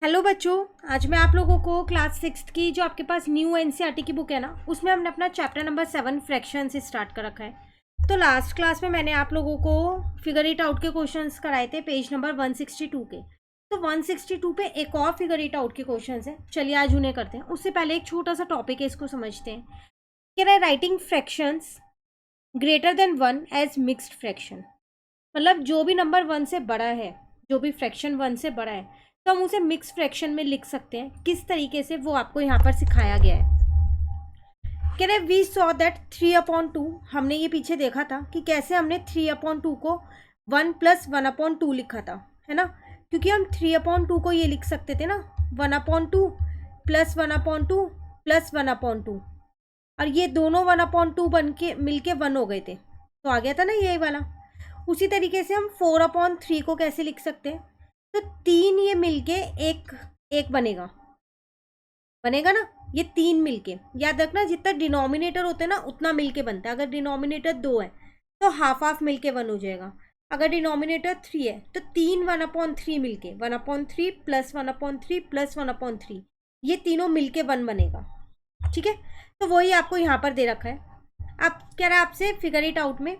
Hello बच्चों, आज मैं आप लोगों को क्लास 6 की जो आपके पास न्यू एनसीईआरटी की बुक है ना, उसमें हमने अपना चैप्टर नंबर 7 फ्रैक्शन से स्टार्ट कर रखा है। तो लास्ट क्लास में मैंने आप लोगों को फिगर इट आउट के क्वेश्चंस कराए थे पेज नंबर 162 के। तो 162 पे एक और फिगर इट आउट के क्वेश्चंस हैं। चलिए आज उन्हें करते हैं। उससे पहले एक छोटा सा टॉपिक है, इसको समझते हैं। कह रहा है writing fractions greater than 1 as mixed fraction. मतलब जो भी नंबर 1 से बड़ा है, जो भी फ्रैक्शन 1 से बड़ा है, तो हम उसे मिक्स फ्रैक्शन में लिख सकते हैं। किस तरीके से, वो आपको यहाँ पर सिखाया गया है। कह रहे वी सॉ दैट 3/2, हमने ये पीछे देखा था कि कैसे हमने 3/2 को 1 + 1/2 लिखा था, है ना। क्योंकि हम 3/2 को ये लिख सकते थे ना 1/2 + 1/2 + 1/2, और ये दोनों 1/2 बन के मिल के 1 हो गए थे, तो आ गया था ना यही वाला। उसी तरीके से हम 4/3 को कैसे लिख सकते हैं, तो 3 ये मिलके एक बनेगा ना। ये 3 मिलके, याद रखना जितना डिनोमिनेटर होता है ना उतना मिलके बनता है। अगर डिनोमिनेटर 2 है तो हाफ हाफ मिलके 1 हो जाएगा। अगर डिनोमिनेटर 3 है तो 3 1/3 मिलके 1/3 + 1/3 + 1/3, ये तीनों मिलके 1 बनेगा। ठीक है, तो वही आपको यहाँ पर दे रखा है। अब कह रहा है आपसे फिगर इट आउट में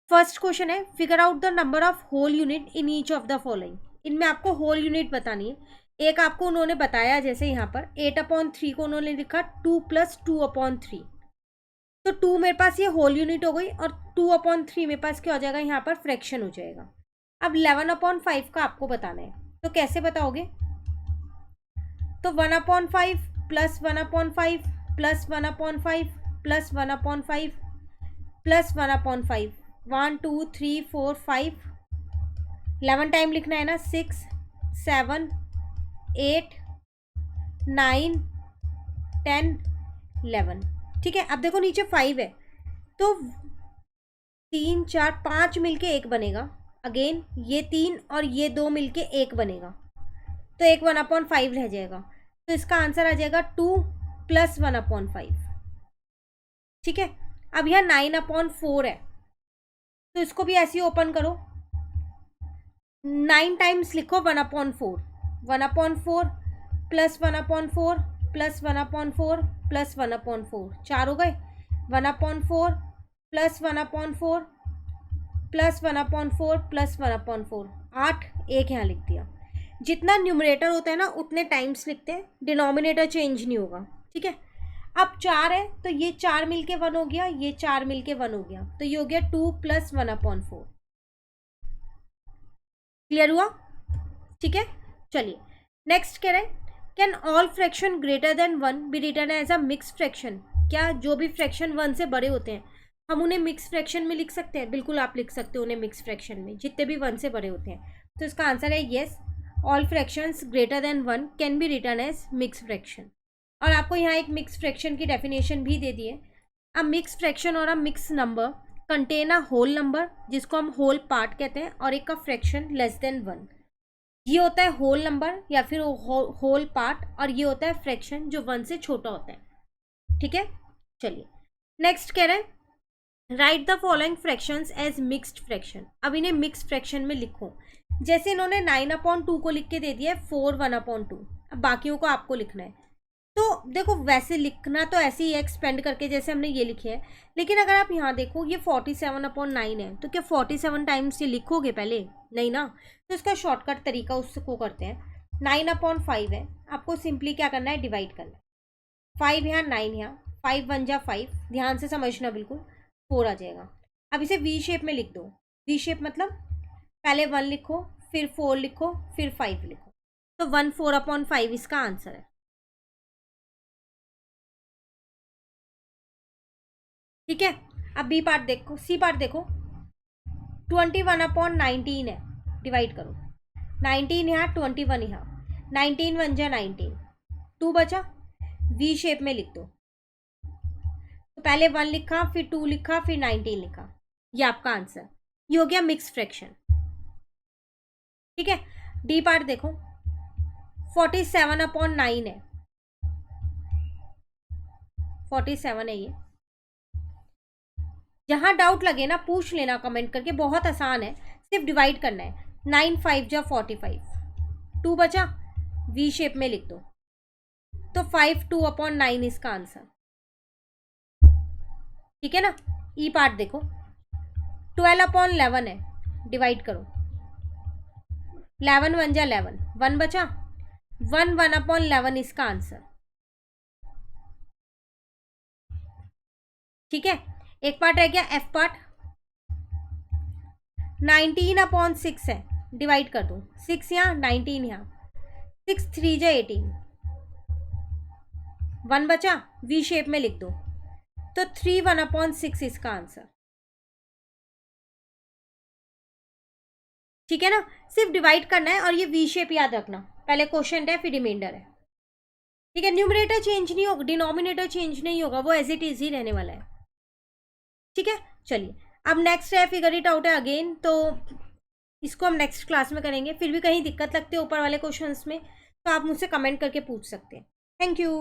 फर्स्ट क्वेश्चन है, figure out the number of whole unit in each of the following. इनमें आपको होल यूनिट बतानी है। एक आपको उन्होंने बताया, जैसे यहाँ पर 8/3 को उन्होंने लिखा 2 + 2/3, तो 2 मेरे पास ये होल यूनिट हो गई, और 2/3 मेरे पास क्या हो जाएगा, यहाँ पर फ्रैक्शन हो जाएगा। अब 11/5 का आपको बताना है, तो कैसे बताओगे, तो 1/5 + 1/5 + 1/5 + 1/5 + 1/5, 1 2 3 4 5, 11 टाइम लिखना है ना, 6 7 8 9 10 11। ठीक है, अब देखो नीचे 5 है, तो 3 4 5 मिलके 1 बनेगा। अगेन ये 3 और ये 2 मिलके 1 बनेगा, तो एक 1/5 रह जाएगा। तो इसका आंसर आ जाएगा 2 + 1/5। ठीक है, अब यहाँ 9/4 है, तो इसको भी ऐसे ही ओपन करो, 9 टाइम्स लिखो 1/4, 1/4 + 1/4 + 1/4 + 1/4, 4 हो गए। 1/4 + 1/4 + 1/4 + 1/4, 8, एक यहाँ लिख दिया। जितना न्यूमरेटर होता है ना उतने टाइम्स लिखते हैं, डिनोमिनेटर चेंज नहीं होगा। ठीक है, अब 4 है, तो ये 4 मिलके 1 हो गया, ये 4 मिलके 1 हो गया, तो ये हो गया 2 + 1/4। क्लियर हुआ? ठीक है, चलिए नेक्स्ट कह रहे हैं can all fraction greater than 1 be written as a mix fraction. क्या जो भी फ्रैक्शन 1 से बड़े होते हैं हम उन्हें मिक्स फ्रैक्शन में लिख सकते हैं? बिल्कुल आप लिख सकते हो उन्हें मिक्स फ्रैक्शन में, जितने भी 1 से बड़े होते हैं। तो इसका आंसर है yes, all fractions greater than 1 can be written as mix fraction. और आपको यहाँ एक मिक्स फ्रैक्शन की डेफिनेशन भी दे दी है। अ मिक्स फ्रैक्शन और a mix number contain a whole number, जिसको हम होल पार्ट कहते हैं, और एक का फ्रैक्शन लेस देन 1। ये होता है होल नंबर या फिर होल पार्ट, और ये होता है फ्रैक्शन जो 1 से छोटा होता है। ठीक है, चलिए नेक्स्ट कह रहे हैं write the following fractions as mixed fraction. अब इन्हें मिक्स फ्रैक्शन में लिखो। जैसे इन्होंने 9/2 को लिख के दे दिया है 4 1/2, अब बाकियों को आपको लिखना है। तो देखो वैसे लिखना तो ऐसे ही एक्सपेंड करके जैसे हमने ये लिखे है, लेकिन अगर आप यहाँ देखो ये 47/9 है, तो क्या 47 टाइम्स ये लिखोगे पहले? नहीं ना। तो इसका शॉर्टकट तरीका उसको करते हैं। 9/5 है, आपको सिंपली क्या करना है, डिवाइड करना है। 5 यहाँ 9 यहाँ, 5 1 जा 5, ध्यान से समझना बिल्कुल, 4 आ जाएगा। अब इसे वी शेप में लिख दो। वी शेप मतलब पहले 1 लिखो, फिर 4 लिखो, फिर 5 लिखो, तो 1/4/5 इसका आंसर है। ठीक है, अब बी पार्ट देखो, सी पार्ट देखो, 21/19 है, डिवाइड करो। 19 यहाँ, 21 यहाँ, 19 1 जा 19, 2 बचा, वी शेप में लिख दो। तो पहले 1 लिखा, फिर 2 लिखा, फिर 19 लिखा, ये आपका आंसर। ये हो गया मिक्स फ्रैक्शन। ठीक है, डी पार्ट देखो, 47/9 है, 47 है ये। जहाँ डाउट लगे ना पूछ लेना कमेंट करके, बहुत आसान है, सिर्फ डिवाइड करना है। 9 5 जा 45, 2 बचा, वी शेप में लिख दो। तो 5 2/9 इसका आंसर। ठीक है ना। ई पार्ट देखो, 12/11 है, डिवाइड करो। 11 1 जा 11, 1 बचा, 1 1/11 इसका आंसर। ठीक है, एक पार्ट रह गया एफ पार्ट। 19/6 है, डिवाइड कर दो। 6 यहाँ, 19 यहाँ, 6 3 जा 18, 1 बचा, वी शेप में लिख दो। तो 3 1/6 इसका आंसर। ठीक है ना, सिर्फ डिवाइड करना है और ये वी शेप याद रखना, पहले क्वोशिएंट है फिर रिमाइंडर है। ठीक है, न्यूमरेटर चेंज नहीं होगा, डिनोमिनेटर चेंज नहीं होगा, वो एज इट इज ही रहने वाला है। ठीक है, चलिए अब नेक्स्ट है फिगर इट आउट है अगेन, तो इसको हम नेक्स्ट क्लास में करेंगे। फिर भी कहीं दिक्कत लगती है ऊपर वाले क्वेश्चंस में तो आप मुझसे कमेंट करके पूछ सकते हैं। Thank you.